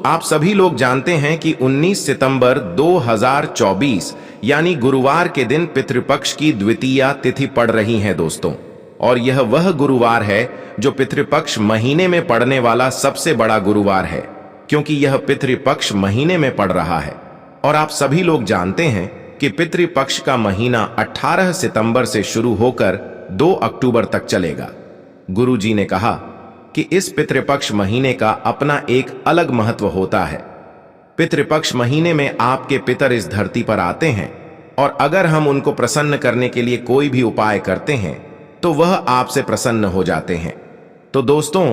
आप सभी लोग जानते हैं कि 19 सितंबर 2024 यानी गुरुवार के दिन पितृपक्ष की द्वितीया तिथि पड़ रही है दोस्तों। और यह वह गुरुवार है जो पितृपक्ष महीने में पड़ने वाला सबसे बड़ा गुरुवार है, क्योंकि यह पितृपक्ष महीने में पड़ रहा है। और आप सभी लोग जानते हैं कि पितृपक्ष का महीना 18 सितंबर से शुरू होकर 2 अक्टूबर तक चलेगा। गुरु जी ने कहा कि इस पितृपक्ष महीने का अपना एक अलग महत्व होता है। पितृपक्ष महीने में आपके पितर इस धरती पर आते हैं और अगर हम उनको प्रसन्न करने के लिए कोई भी उपाय करते हैं तो वह आपसे प्रसन्न हो जाते हैं। तो दोस्तों,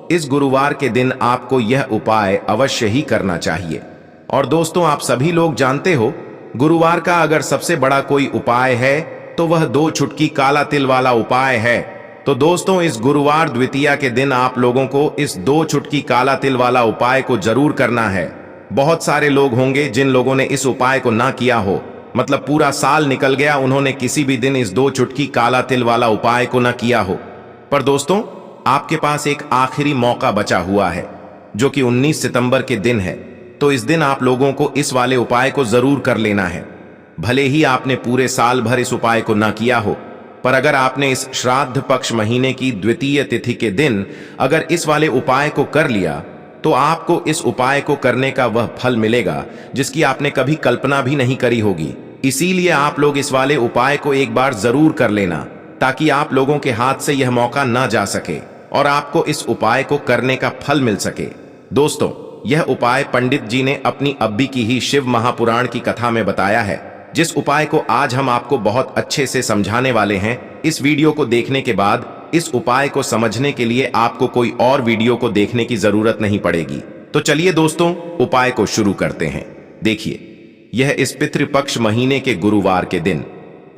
इस गुरुवार के दिन आपको यह उपाय अवश्य ही करना चाहिए। और दोस्तों, आप सभी लोग जानते हो, गुरुवार का अगर सबसे बड़ा कोई उपाय है तो वह 2 चुटकी काला तिल वाला उपाय है। तो दोस्तों, इस गुरुवार द्वितीया के दिन आप लोगों को इस 2 चुटकी काला तिल वाला उपाय को जरूर करना है। बहुत सारे लोग होंगे जिन लोगों ने इस उपाय को ना किया हो, मतलब पूरा साल निकल गया, उन्होंने किसी भी दिन इस 2 चुटकी काला तिल वाला उपाय को ना किया हो। पर दोस्तों, आपके पास एक आखिरी मौका बचा हुआ है जो कि 19 सितंबर के दिन है। तो इस दिन आप लोगों को इस वाले उपाय को जरूर कर लेना है। भले ही आपने पूरे साल भर इस उपाय को ना किया हो, पर अगर आपने इस श्राद्ध पक्ष महीने की द्वितीय तिथि के दिन अगर इस वाले उपाय को कर लिया तो आपको इस उपाय को करने का वह फल मिलेगा जिसकी आपने कभी कल्पना भी नहीं करी होगी। इसीलिए आप लोग इस वाले उपाय को एक बार जरूर कर लेना, ताकि आप लोगों के हाथ से यह मौका ना जा सके और आपको इस उपाय को करने का फल मिल सके। दोस्तों, यह उपाय पंडित जी ने अपनी अब्बी की ही शिव महापुराण की कथा में बताया है, जिस उपाय को आज हम आपको बहुत अच्छे से समझाने वाले हैं। इस वीडियो को देखने के बाद इस उपाय को समझने के लिए आपको कोई और वीडियो को देखने की जरूरत नहीं पड़ेगी। तो चलिए दोस्तों, उपाय को शुरू करते हैं। देखिए, यह इस पितृपक्ष महीने के गुरुवार के दिन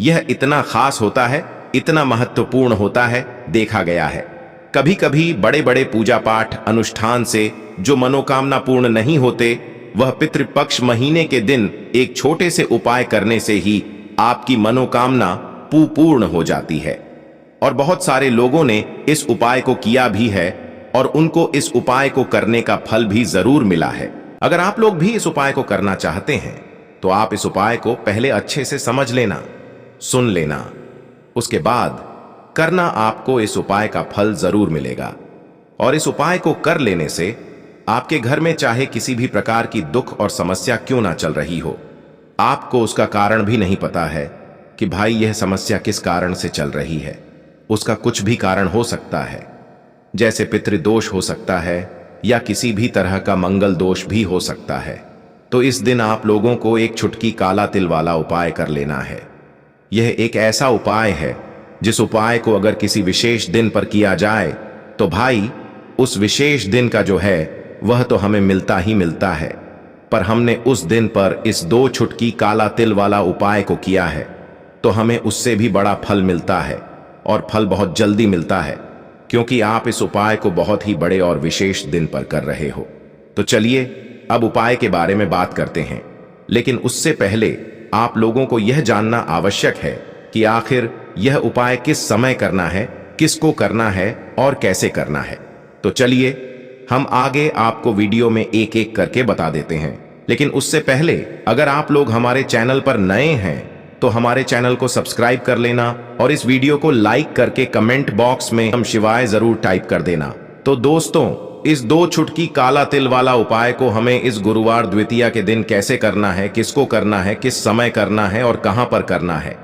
यह इतना खास होता है, इतना महत्वपूर्ण होता है, देखा गया है कभी कभी बड़े बड़े पूजा पाठ अनुष्ठान से जो मनोकामना पूर्ण नहीं होते, वह पितृपक्ष महीने के दिन एक छोटे से उपाय करने से ही आपकी मनोकामना पूर्ण हो जाती है। और बहुत सारे लोगों ने इस उपाय को किया भी है और उनको इस उपाय को करने का फल भी जरूर मिला है। अगर आप लोग भी इस उपाय को करना चाहते हैं तो आप इस उपाय को पहले अच्छे से समझ लेना, सुन लेना, उसके बाद करना। आपको इस उपाय का फल जरूर मिलेगा। और इस उपाय को कर लेने से आपके घर में चाहे किसी भी प्रकार की दुख और समस्या क्यों ना चल रही हो, आपको उसका कारण भी नहीं पता है कि भाई यह समस्या किस कारण से चल रही है। उसका कुछ भी कारण हो सकता है, जैसे पितृदोष हो सकता है या किसी भी तरह का मंगल दोष भी हो सकता है। तो इस दिन आप लोगों को एक चुटकी काला तिल वाला उपाय कर लेना है। यह एक ऐसा उपाय है जिस उपाय को अगर किसी विशेष दिन पर किया जाए तो भाई उस विशेष दिन का जो है वह तो हमें मिलता ही मिलता है। पर हमने उस दिन पर इस 2 चुटकी काला तिल वाला उपाय को किया है तो हमें उससे भी बड़ा फल मिलता है, और फल बहुत जल्दी मिलता है, क्योंकि आप इस उपाय को बहुत ही बड़े और विशेष दिन पर कर रहे हो। तो चलिए अब उपाय के बारे में बात करते हैं, लेकिन उससे पहले आप लोगों को यह जानना आवश्यक है कि आखिर यह उपाय किस समय करना है, किसको करना है और कैसे करना है। तो चलिए हम आगे आपको वीडियो में एक एक करके बता देते हैं। लेकिन उससे पहले अगर आप लोग हमारे चैनल पर नए हैं तो हमारे चैनल को सब्सक्राइब कर लेना और इस वीडियो को लाइक करके कमेंट बॉक्स में हम शिवाय जरूर टाइप कर देना। तो दोस्तों, इस 2 चुटकी काला तिल वाला उपाय को हमें इस गुरुवार द्वितीया के दिन कैसे करना है, किसको करना है, किस समय करना है और कहां पर करना है,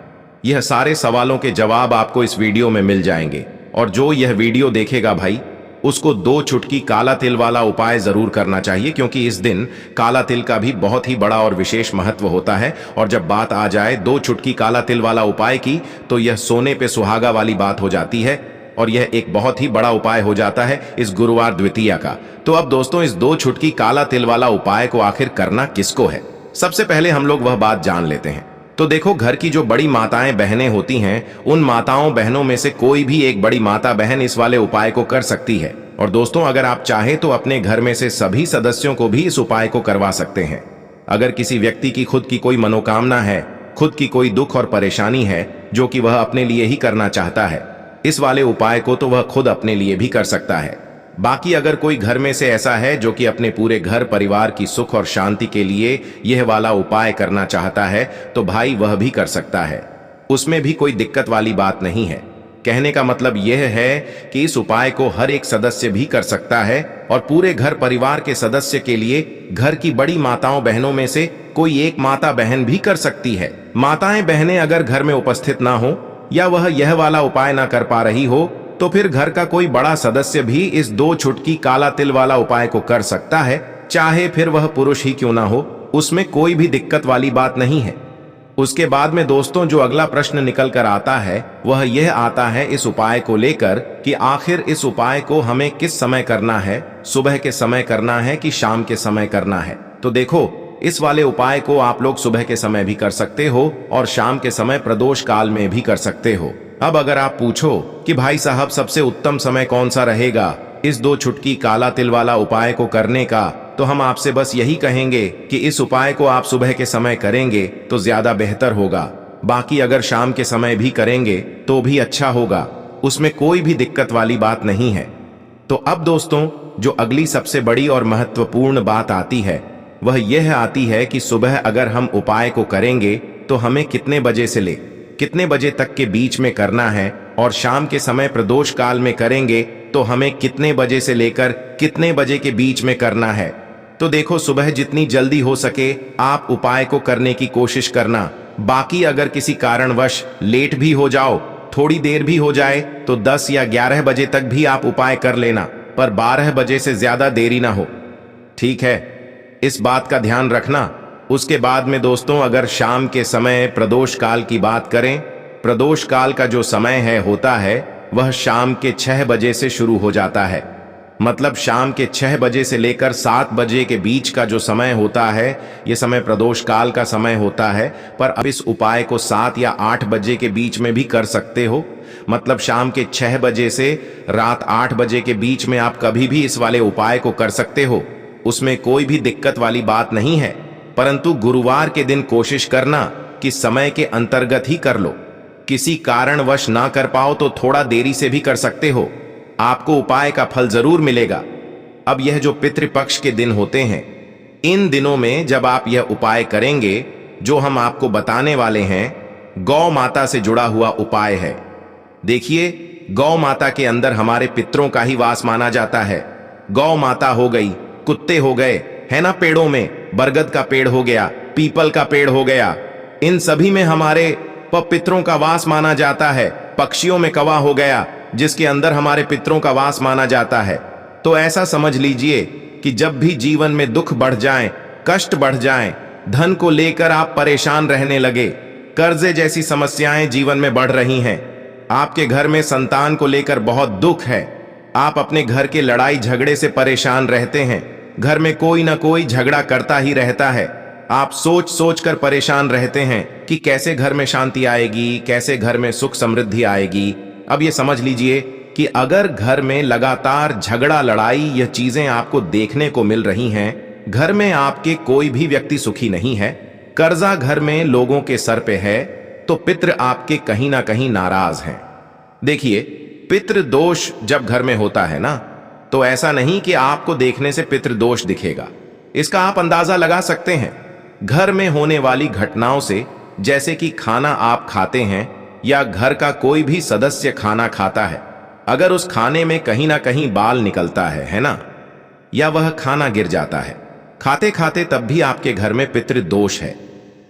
यह सारे सवालों के जवाब आपको इस वीडियो में मिल जाएंगे। और जो यह वीडियो देखेगा भाई, उसको 2 चुटकी काला तिल वाला उपाय जरूर करना चाहिए, क्योंकि इस दिन काला तिल का भी बहुत ही बड़ा और विशेष महत्व होता है। और जब बात आ जाए 2 चुटकी काला तिल वाला उपाय की, तो यह सोने पे सुहागा वाली बात हो जाती है और यह एक बहुत ही बड़ा उपाय हो जाता है इस गुरुवार द्वितीया का। तो अब दोस्तों, इस 2 चुटकी काला तिल वाला उपाय को आखिर करना किसको है, सबसे पहले हम लोग वह बात जान लेते हैं। तो देखो, घर की जो बड़ी माताएं बहनें होती हैं, उन माताओं बहनों में से कोई भी एक बड़ी माता बहन इस वाले उपाय को कर सकती है। और दोस्तों, अगर आप चाहें तो अपने घर में से सभी सदस्यों को भी इस उपाय को करवा सकते हैं। अगर किसी व्यक्ति की खुद की कोई मनोकामना है, खुद की कोई दुख और परेशानी है जो कि वह अपने लिए ही करना चाहता है, इस वाले उपाय को तो वह खुद अपने लिए भी कर सकता है। बाकी अगर कोई घर में से ऐसा है जो कि अपने पूरे घर परिवार की सुख और शांति के लिए यह वाला उपाय करना चाहता है, तो भाई वह भी कर सकता है। उसमें भी कोई दिक्कत वाली बात नहीं है। कहने का मतलब यह है कि इस उपाय को हर एक सदस्य भी कर सकता है और पूरे घर परिवार के सदस्य के लिए घर की बड़ी माताओं बहनों में से कोई एक माता बहन भी कर सकती है। माताएं बहनें अगर घर में उपस्थित ना हो या वह यह वाला उपाय ना कर पा रही हो, तो फिर घर का कोई बड़ा सदस्य भी इस 2 चुटकी काला तिल वाला उपाय को कर सकता है, चाहे फिर वह पुरुष ही क्यों ना हो। उसमें कोई भी दिक्कत वाली बात नहीं है। उसके बाद में दोस्तों जो अगला प्रश्न निकल कर आता है वह यह आता है इस उपाय को लेकर कि आखिर इस उपाय को हमें किस समय करना है, सुबह के समय करना है कि शाम के समय करना है। तो देखो, इस वाले उपाय को आप लोग सुबह के समय भी कर सकते हो और शाम के समय प्रदोष काल में भी कर सकते हो। अब अगर आप पूछो कि भाई साहब सबसे उत्तम समय कौन सा रहेगा इस 2 चुटकी काला तिल वाला उपाय को करने का, तो हम आपसे बस यही कहेंगे कि इस उपाय को आप सुबह के समय करेंगे तो ज्यादा बेहतर होगा। बाकी अगर शाम के समय भी करेंगे तो भी अच्छा होगा, उसमें कोई भी दिक्कत वाली बात नहीं है। तो अब दोस्तों जो अगली सबसे बड़ी और महत्वपूर्ण बात आती है वह यह आती है कि सुबह अगर हम उपाय को करेंगे तो हमें कितने बजे से ले कितने बजे तक के बीच में करना है, और शाम के समय प्रदोष काल में करेंगे तो हमें कितने बजे से लेकर कितने बजे के बीच में करना है। तो देखो, सुबह जितनी जल्दी हो सके आप उपाय को करने की कोशिश करना। बाकी अगर किसी कारणवश लेट भी हो जाओ, थोड़ी देर भी हो जाए, तो 10 या 11 बजे तक भी आप उपाय कर लेना, पर 12 बजे से ज्यादा देरी ना हो। ठीक है, इस बात का ध्यान रखना। उसके बाद में दोस्तों अगर शाम के समय प्रदोष काल की बात करें, प्रदोष काल का जो समय होता है वह शाम के 6 बजे से शुरू हो जाता है। मतलब शाम के 6 बजे से लेकर 7 बजे के बीच का जो समय होता है यह समय प्रदोष काल का समय होता है। पर अब इस उपाय को 7 या 8 बजे के बीच में भी कर सकते हो। मतलब शाम के 6 बजे से रात 8 बजे के बीच में आप कभी भी इस वाले उपाय को कर सकते हो, उसमें कोई भी दिक्कत वाली बात नहीं है। परंतु गुरुवार के दिन कोशिश करना कि समय के अंतर्गत ही कर लो। किसी कारणवश ना कर पाओ तो थोड़ा देरी से भी कर सकते हो, आपको उपाय का फल जरूर मिलेगा। अब यह जो पितृपक्ष के दिन होते हैं, इन दिनों में जब आप यह उपाय करेंगे जो हम आपको बताने वाले हैं, गौ माता से जुड़ा हुआ उपाय है। देखिए, गौ माता के अंदर हमारे पितरों का ही वास माना जाता है। गौ माता हो गई, कुत्ते हो गए, है ना, पेड़ों में बरगद का पेड़ हो गया, पीपल का पेड़ हो गया, इन सभी में हमारे पितरों का वास माना जाता है। पक्षियों में कौवा हो गया जिसके अंदर हमारे पितरों का वास माना जाता है। तो ऐसा समझ लीजिए कि जब भी जीवन में दुख बढ़ जाए, कष्ट बढ़ जाए, धन को लेकर आप परेशान रहने लगे, कर्जे जैसी समस्याएं जीवन में बढ़ रही हैं, आपके घर में संतान को लेकर बहुत दुख है, आप अपने घर के लड़ाई झगड़े से परेशान रहते हैं, घर में कोई ना कोई झगड़ा करता ही रहता है, आप सोच सोच कर परेशान रहते हैं कि कैसे घर में शांति आएगी, कैसे घर में सुख समृद्धि आएगी। अब ये समझ लीजिए कि अगर घर में लगातार झगड़ा लड़ाई यह चीजें आपको देखने को मिल रही हैं, घर में आपके कोई भी व्यक्ति सुखी नहीं है, कर्जा घर में लोगों के सर पे है, तो पितृ आपके कहीं ना कहीं नाराज हैं। देखिए, पितृ दोष जब घर में होता है ना, तो ऐसा नहीं कि आपको देखने से पितृ दोष दिखेगा। इसका आप अंदाजा लगा सकते हैं घर में होने वाली घटनाओं से, जैसे कि खाना आप खाते हैं या घर का कोई भी सदस्य खाना खाता है, अगर उस खाने में कहीं ना कहीं बाल निकलता है ना, या वह खाना गिर जाता है खाते खाते, तब भी आपके घर में पितृ दोष है,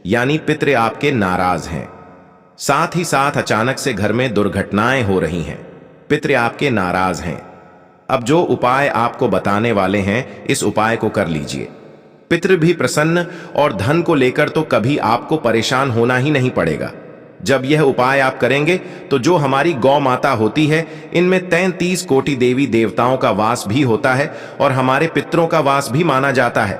यानी पितृ आपके नाराज हैं। साथ ही साथ अचानक से घर में दुर्घटनाएं हो रही हैं, पितृ आपके नाराज हैं। अब जो उपाय आपको बताने वाले हैं, इस उपाय को कर लीजिए, पितृ भी प्रसन्न, और धन को लेकर तो कभी आपको परेशान होना ही नहीं पड़ेगा। जब यह उपाय आप करेंगे तो जो हमारी गौ माता होती है, इनमें 33 कोटि देवी देवताओं का वास भी होता है और हमारे पितरों का वास भी माना जाता है।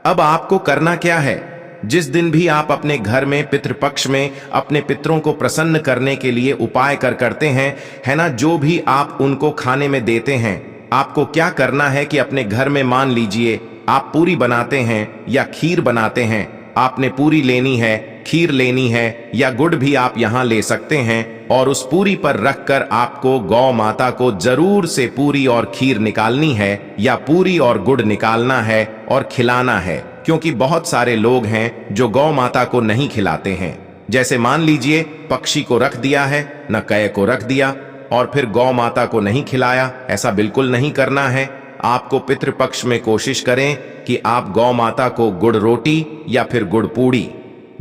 अब आपको करना क्या है, जिस दिन भी आप अपने घर में पितृपक्ष में अपने पितरों को प्रसन्न करने के लिए उपाय करते हैं, है ना, जो भी आप उनको खाने में देते हैं, आपको क्या करना है कि अपने घर में मान लीजिए आप पूरी बनाते हैं या खीर बनाते हैं, आपने पूरी लेनी है, खीर लेनी है, या गुड़ भी आप यहां ले सकते हैं। और उस पूरी पर रखकर आपको गौ माता को जरूर से पूरी और खीर निकालनी है या पूरी और गुड़ निकालना है और खिलाना है, क्योंकि बहुत सारे लोग हैं जो गौ माता को नहीं खिलाते हैं। जैसे मान लीजिए पक्षी को रख दिया है, न कै को रख दिया और फिर गौ माता को नहीं खिलाया। ऐसा बिल्कुल नहीं करना है। आपको पितृपक्ष में कोशिश करें कि आप गौ माता को गुड़ रोटी या फिर गुड़ पूड़ी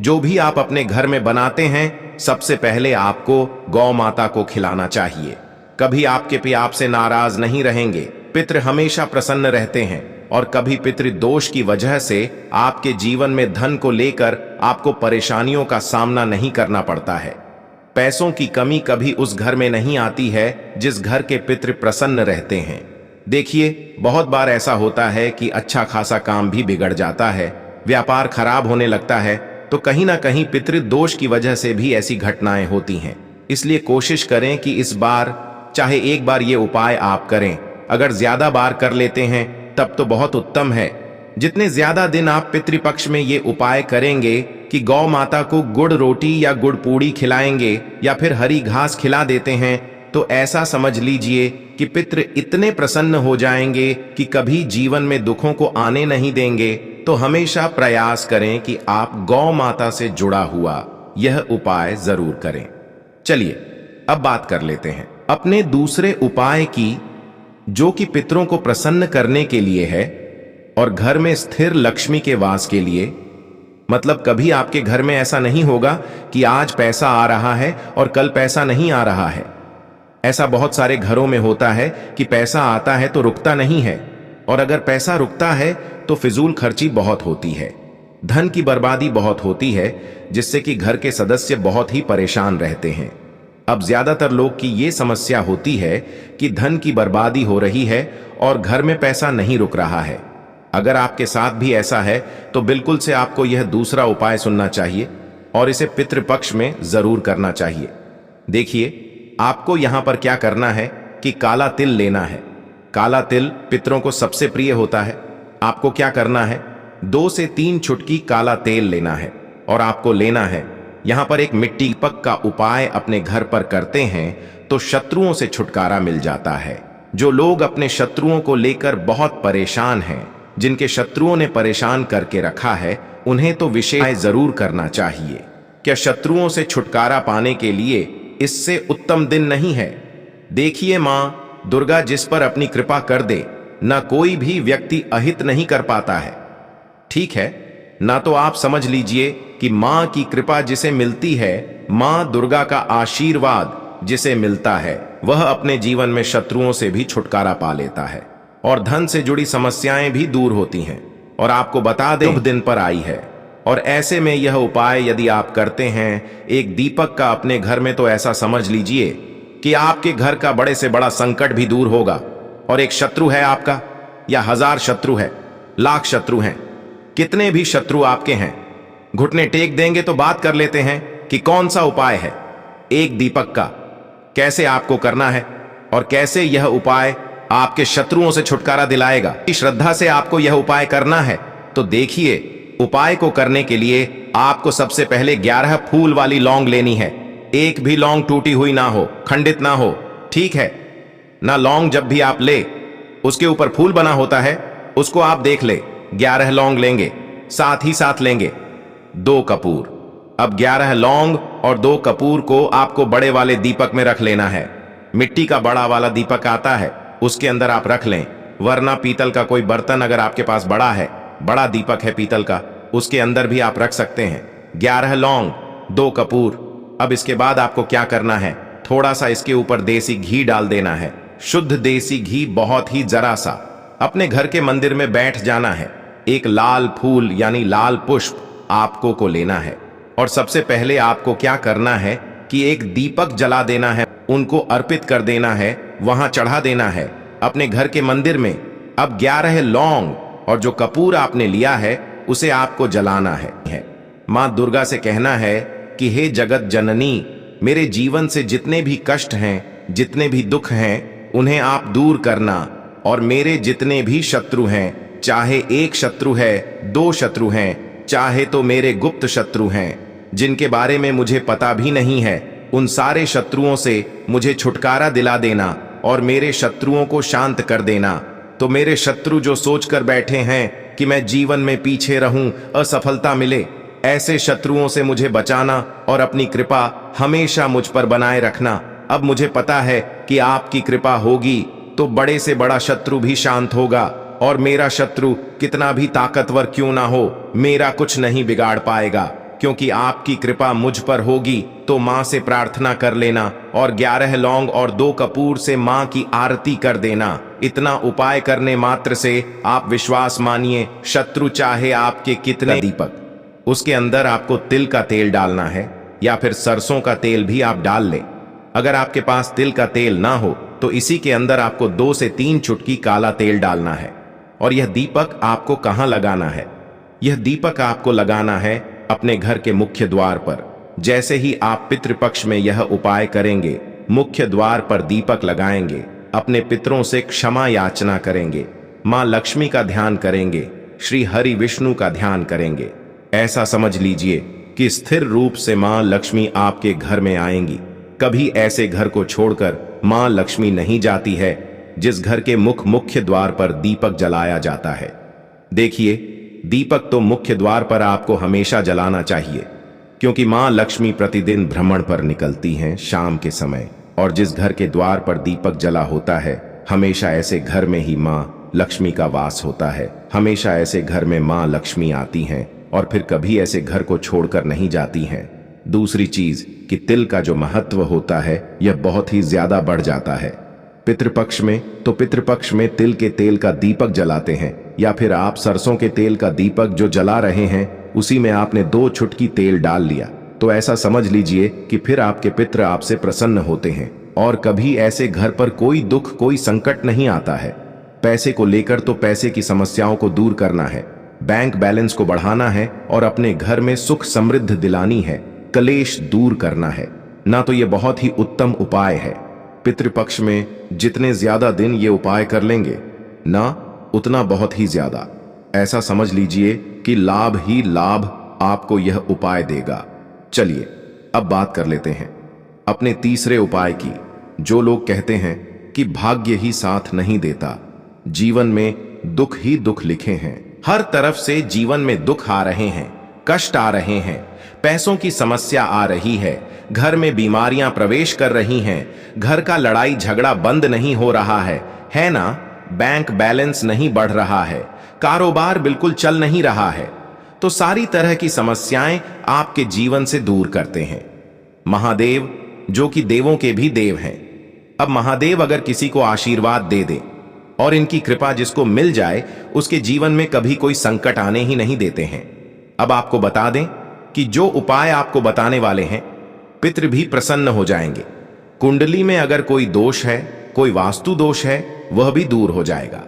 जो भी आप अपने घर में बनाते हैं, सबसे पहले आपको गौ माता को खिलाना चाहिए। कभी आपके पिता आपसे नाराज नहीं रहेंगे। पितृ हमेशा प्रसन्न रहते हैं और कभी पितृ दोष की वजह से आपके जीवन में धन को लेकर आपको परेशानियों का सामना नहीं करना पड़ता है। पैसों की कमी कभी उस घर में नहीं आती है जिस घर के पितृ प्रसन्न रहते हैं। देखिए, बहुत बार ऐसा होता है कि अच्छा खासा काम भी बिगड़ जाता है, व्यापार खराब होने लगता है, तो कहीं ना कहीं पितृ दोष की वजह से भी ऐसी घटनाएं होती हैं। इसलिए कोशिश करें कि इस बार चाहे एक बार ये उपाय आप करें, अगर ज्यादा बार कर लेते हैं तब तो बहुत उत्तम है। जितने ज्यादा दिन आप पितृपक्ष में ये उपाय करेंगे कि गौ माता को गुड़ रोटी या गुड़ पूड़ी खिलाएंगे या फिर हरी घास खिला देते हैं, तो ऐसा समझ लीजिए कि पितृ इतने प्रसन्न हो जाएंगे कि कभी जीवन में दुखों को आने नहीं देंगे। तो हमेशा प्रयास करें कि आप गौ माता से जुड़ा हुआ यह उपाय जरूर करें। चलिए अब बात कर लेते हैं अपने दूसरे उपाय की, जो कि पितरों को प्रसन्न करने के लिए है और घर में स्थिर लक्ष्मी के वास के लिए। मतलब कभी आपके घर में ऐसा नहीं होगा कि आज पैसा आ रहा है और कल पैसा नहीं आ रहा है। ऐसा बहुत सारे घरों में होता है कि पैसा आता है तो रुकता नहीं है, और अगर पैसा रुकता है तो फिजूल खर्ची बहुत होती है, धन की बर्बादी बहुत होती है, जिससे कि घर के सदस्य बहुत ही परेशान रहते हैं। अब ज्यादातर लोग की ये समस्या होती है कि धन की बर्बादी हो रही है और घर में पैसा नहीं रुक रहा है। अगर आपके साथ भी ऐसा है तो बिल्कुल से आपको यह दूसरा उपाय सुनना चाहिए और इसे पितृपक्ष में जरूर करना चाहिए। देखिए, आपको यहां पर क्या करना है कि काला तिल लेना है। काला तिल पितरों को सबसे प्रिय होता है। आपको क्या करना है, 2 से 3 चुटकी काला तेल लेना है और आपको लेना है। यहां पर एक मिट्टी पक का उपाय अपने घर पर करते हैं तो शत्रुओं से छुटकारा मिल जाता है। जो लोग अपने शत्रुओं को लेकर बहुत परेशान हैं, जिनके शत्रुओं ने परेशान करके रखा है, उन्हें तो विशेष जरूर करना चाहिए। क्या शत्रुओं से छुटकारा पाने के लिए इससे उत्तम दिन नहीं है? देखिए, मां दुर्गा जिस पर अपनी कृपा कर दे, ना कोई भी व्यक्ति अहित नहीं कर पाता है। ठीक है ना? तो आप समझ लीजिए कि मां की कृपा जिसे मिलती है, मां दुर्गा का आशीर्वाद जिसे मिलता है, वह अपने जीवन में शत्रुओं से भी छुटकारा पा लेता है और धन से जुड़ी समस्याएं भी दूर होती हैं। और आपको बता दें, शुभ दिन पर आई है और ऐसे में यह उपाय यदि आप करते हैं एक दीपक का अपने घर में, तो ऐसा समझ लीजिए कि आपके घर का बड़े से बड़ा संकट भी दूर होगा। और एक शत्रु है आपका या 1000 शत्रु है, लाख शत्रु हैं, कितने भी शत्रु आपके हैं, घुटने टेक देंगे तो बात कर लेते हैं कि कौन सा उपाय है एक दीपक का, कैसे आपको करना है और कैसे यह उपाय आपके शत्रुओं से छुटकारा दिलाएगा। श्रद्धा से आपको यह उपाय करना है। तो देखिए, उपाय को करने के लिए आपको सबसे पहले 11 फूल वाली लौंग लेनी है। एक भी लौंग टूटी हुई ना हो, खंडित ना हो, ठीक है ना? लौंग जब भी आप ले, उसके ऊपर फूल बना होता है, उसको आप देख ले। 11 लौंग लेंगे, साथ ही साथ लेंगे 2 कपूर। अब 11 लौंग और 2 कपूर को आपको बड़े वाले दीपक में रख लेना है। मिट्टी का बड़ा वाला दीपक आता है, उसके अंदर आप रख लें, वरना पीतल का कोई बर्तन अगर आपके पास बड़ा है, बड़ा दीपक है पीतल का, उसके अंदर भी आप रख सकते हैं। 11 लौंग, 2 कपूर। अब इसके बाद आपको क्या करना है, थोड़ा सा इसके ऊपर देसी घी डाल देना है, शुद्ध देसी घी, बहुत ही जरा सा। अपने घर के मंदिर में बैठ जाना है। एक लाल फूल यानी लाल पुष्प आपको को लेना है और सबसे पहले आपको क्या करना है कि एक दीपक जला देना है, उनको अर्पित कर देना है, वहां चढ़ा देना है अपने घर के मंदिर में। अब 11 लौंग और जो कपूर आपने लिया है उसे आपको जलाना है। मां दुर्गा से कहना है कि हे जगत जननी, मेरे जीवन से जितने भी कष्ट हैं, जितने भी दुख हैं, उन्हें आप दूर करना और मेरे जितने भी शत्रु हैं, चाहे 1 शत्रु है, 2 शत्रु हैं, चाहे तो मेरे गुप्त शत्रु हैं जिनके बारे में मुझे पता भी नहीं है, उन सारे शत्रुओं से मुझे छुटकारा दिला देना और मेरे शत्रुओं को शांत कर देना। तो मेरे शत्रु जो सोचकर बैठे हैं कि मैं जीवन में पीछे रहूं, असफलता मिले, ऐसे शत्रुओं से मुझे बचाना और अपनी कृपा हमेशा मुझ पर बनाए रखना। अब मुझे पता है कि आपकी कृपा होगी तो बड़े से बड़ा शत्रु भी शांत होगा, और मेरा शत्रु कितना भी ताकतवर क्यों ना हो, मेरा कुछ नहीं बिगाड़ पाएगा, क्योंकि आपकी कृपा मुझ पर होगी। तो मां से प्रार्थना कर लेना और 11 लौंग और 2 कपूर से मां की आरती कर देना। इतना उपाय करने मात्र से आप विश्वास मानिए, शत्रु चाहे आपके कितने दीपक, उसके अंदर आपको तिल का तेल डालना है या फिर सरसों का तेल भी आप डाल लें। अगर आपके पास तिल का तेल ना हो तो इसी के अंदर आपको 2 से 3 चुटकी काला तेल डालना है। और यह दीपक आपको कहां लगाना है? यह दीपक आपको लगाना है अपने घर के मुख्य द्वार पर। जैसे ही आप पितृपक्ष में यह उपाय करेंगे, मुख्य द्वार पर दीपक लगाएंगे, अपने पितरों से क्षमा याचना करेंगे, मां लक्ष्मी का ध्यान करेंगे, श्री हरि विष्णु का ध्यान करेंगे। ऐसा समझ लीजिए कि स्थिर रूप से मां लक्ष्मी आपके घर में आएंगी। कभी ऐसे घर को छोड़कर मां लक्ष्मी नहीं जाती है जिस घर के मुख्य द्वार पर दीपक जलाया जाता है। देखिए, दीपक तो मुख्य द्वार पर आपको हमेशा जलाना चाहिए, क्योंकि मां लक्ष्मी प्रतिदिन भ्रमण पर निकलती हैं शाम के समय, और जिस घर के द्वार पर दीपक जला होता है, हमेशा ऐसे घर में ही मां लक्ष्मी का वास होता है। हमेशा ऐसे घर में मां लक्ष्मी आती हैं और फिर कभी ऐसे घर को छोड़कर नहीं जाती हैं। दूसरी चीज कि तिल का जो महत्व होता है यह बहुत ही ज्यादा बढ़ जाता है। पितृपक्ष में तिल के तेल का दीपक जलाते हैं, या फिर आप सरसों के तेल का दीपक जो जला रहे हैं उसी में आपने 2 चुटकी तेल डाल लिया, तो ऐसा समझ लीजिए कि फिर आपके पितृ आपसे प्रसन्न होते हैं और कभी ऐसे घर पर कोई दुख, कोई संकट नहीं आता है। पैसे को लेकर तो पैसे की समस्याओं को दूर करना है, बैंक बैलेंस को बढ़ाना है और अपने घर में सुख समृद्धि दिलानी है, कलेश दूर करना है ना। तो ये बहुत ही उत्तम उपाय है। पितृपक्ष में जितने ज्यादा दिन ये उपाय कर लेंगे ना, उतना बहुत ही ज्यादा, ऐसा समझ लीजिए कि लाभ ही लाभ आपको यह उपाय देगा। चलिए अब बात कर लेते हैं अपने तीसरे उपाय की। जो लोग कहते हैं कि भाग्य ही साथ नहीं देता, जीवन में दुख ही दुख लिखे हैं, हर तरफ से जीवन में दुख आ रहे हैं, कष्ट आ रहे हैं, पैसों की समस्या आ रही है, घर में बीमारियां प्रवेश कर रही हैं, घर का लड़ाई झगड़ा बंद नहीं हो रहा है ना, बैंक बैलेंस नहीं बढ़ रहा है, कारोबार बिल्कुल चल नहीं रहा है, तो सारी तरह की समस्याएं आपके जीवन से दूर करते हैं महादेव, जो कि देवों के भी देव हैं। अब महादेव अगर किसी को आशीर्वाद दे दे और इनकी कृपा जिसको मिल जाए, उसके जीवन में कभी कोई संकट आने ही नहीं देते हैं। अब आपको बता दें कि जो उपाय आपको बताने वाले हैं, पितृ भी प्रसन्न हो जाएंगे। कुंडली में अगर कोई दोष है, कोई वास्तु दोष है, वह भी दूर हो जाएगा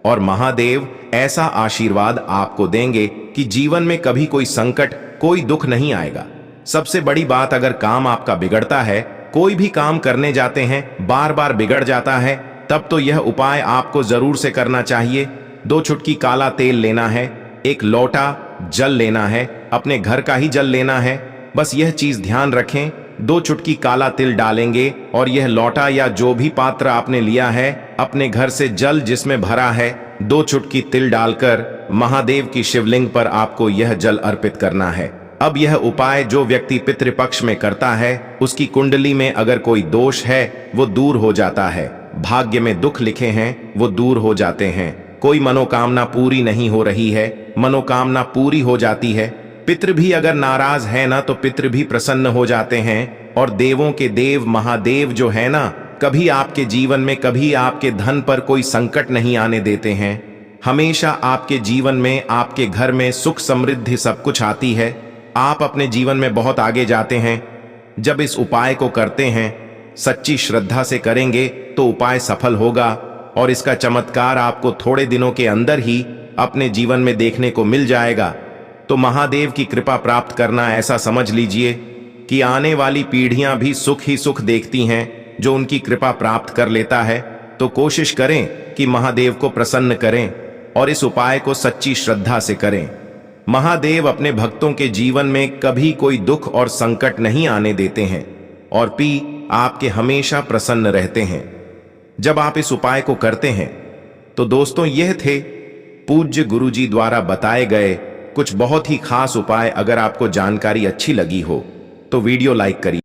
और महादेव ऐसा आशीर्वाद आपको देंगे कि जीवन में कभी कोई संकट, कोई दुख नहीं आएगा। सबसे बड़ी बात, अगर काम आपका बिगड़ता है, कोई भी काम करने जाते हैं बार बार बिगड़ जाता है, तब तो यह उपाय आपको जरूर से करना चाहिए। 2 चुटकी काला तेल लेना है, 1 लोटा जल लेना है, अपने घर का ही जल लेना है। बस यह चीज ध्यान रखें, 2 चुटकी काला तिल डालेंगे और यह लोटा या जो भी पात्र आपने लिया है, अपने घर से जल जिसमें भरा है, 2 चुटकी तिल डालकर महादेव की शिवलिंग पर आपको यह जल अर्पित करना है। अब यह उपाय जो व्यक्ति पितृपक्ष में करता है, उसकी कुंडली में अगर कोई दोष है वो दूर हो जाता है, भाग्य में दुख लिखे हैं वो दूर हो जाते हैं, कोई मनोकामना पूरी नहीं हो रही है, मनोकामना पूरी हो जाती है। पितृ भी अगर नाराज है ना, तो पितृ भी प्रसन्न हो जाते हैं। और देवों के देव महादेव जो है ना, कभी आपके जीवन में, कभी आपके धन पर कोई संकट नहीं आने देते हैं। हमेशा आपके जीवन में, आपके घर में सुख समृद्धि सब कुछ आती है। आप अपने जीवन में बहुत आगे जाते हैं। जब इस उपाय को करते हैं, सच्ची श्रद्धा से करेंगे तो उपाय सफल होगा और इसका चमत्कार आपको थोड़े दिनों के अंदर ही अपने जीवन में देखने को मिल जाएगा। तो महादेव की कृपा प्राप्त करना, ऐसा समझ लीजिए कि आने वाली पीढ़ियां भी सुख ही सुख देखती हैं जो उनकी कृपा प्राप्त कर लेता है। तो कोशिश करें कि महादेव को प्रसन्न करें और इस उपाय को सच्ची श्रद्धा से करें। महादेव अपने भक्तों के जीवन में कभी कोई दुख और संकट नहीं आने देते हैं। और पी आपके हमेशा प्रसन्न रहते हैं। जब आप इस उपाय को करते हैं तो दोस्तों यह थे पूज्य गुरुजी द्वारा बताए गए कुछ बहुत ही खास उपाय। अगर आपको जानकारी अच्छी लगी हो तो वीडियो लाइक करिए।